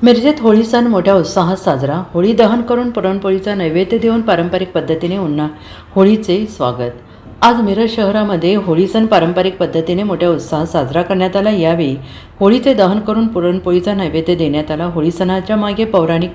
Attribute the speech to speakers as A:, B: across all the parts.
A: मिरजेत होळी सण मोठ्या उत्साहात साजरा. होळी दहन करून पुरणपोळीचा नैवेद्य देऊन पारंपरिक पद्धतीने होळीचे स्वागत. आज मिरज शहरामध्ये होळी सण पारंपरिक पद्धतीने मोठ्या उत्साहात साजरा करण्यात आला. यावेळी होळीचे दहन करून पुरणपोळीचा नैवेद्य देण्यात आला. होळी सणाच्या मागे पौराणिक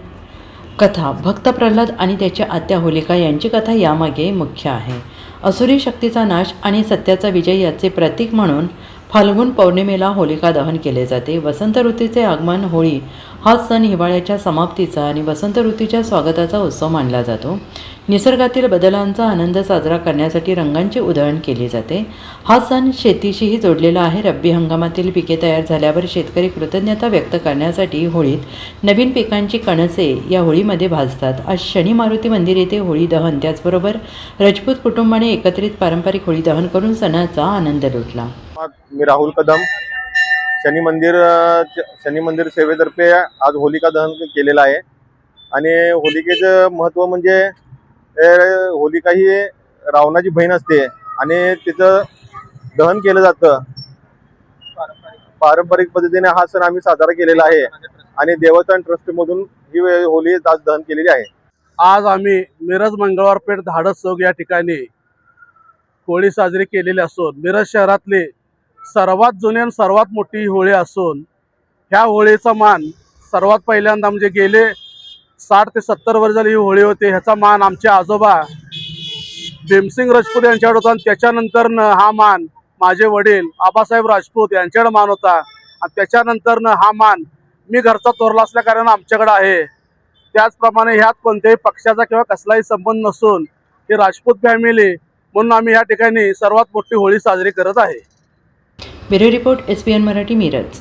A: कथा, भक्त प्रल्हाद आणि त्याची आत्या होलिका यांची कथा यामागे मुख्य आहे. असुरी शक्तीचा नाश आणि सत्याचा विजय याचे प्रतीक म्हणून फाल्गुन पौर्णिमेला होलिका दहन केले जाते. वसंत ऋतूचे आगमन. होळी हा सण हिवाळ्याच्या समाप्तीचा आणि वसंत ऋतूच्या स्वागताचा उत्सव मानला जातो. निसर्गातील बदलांचा आनंद साजरा करण्यासाठी रंगांची उधळण केली जाते. हा सण शेतीशीही जोडलेला आहे. रब्बी हंगामातील पिके तयार झाल्यावर शेतकरी कृतज्ञता व्यक्त करण्यासाठी होळीत नवीन पिकांची कणसे या होळीमध्ये भाजतात. आज शनी मारुती मंदिर येथे होळी दहन, त्याचबरोबर राजपूत कुटुंबाने एकत्रित पारंपरिक होळी दहन करून सणाचा आनंद लुटला.
B: मी राहुल कदम, शनी मंदिर सेवेतर्फे आज होलिका दहन केलेलं आहे. आणि होलिकेचं महत्त्व म्हणजे होलिका ही रावणाची बहीण असते आणि तिचं दहन केलं जातं. पारंपरिक पद्धतीने हा सण आम्ही साजरा केलेला आहे आणि देवस्थान ट्रस्टमधून ही होळी आज दहन केलेली आहे.
C: आज आम्ही मिरज मंगळवारपेठ धाडस चौक या ठिकाणी होळी साजरी केलेली असून मिरज शहरातली सर्वात जुनी आणि सर्वात मोठी होळी असून ह्या होळीचा मान सर्वात पहिल्यांदा म्हणजे गेले 60 ते 70 वर्ष झाली ही होळी होते. ह्याचा मान आमचे आजोबा भीमसिंग राजपूत यांच्याकडे होता आणि त्याच्यानंतर हा मान माझे वडील आबासाहेब राजपूत यांच्याकडे मान होता आणि त्याच्यानंतर हा मान मी घरचा तोरला असल्या कारण आमच्याकडे आहे. त्याचप्रमाणे ह्यात कोणत्याही पक्षाचा किंवा कसलाही संबंध नसून ही राजपूत फॅमिली म्हणून आम्ही या ठिकाणी सर्वात मोठी होळी साजरी करत आहे.
A: Bureau report, SBN Marathi, Miraj.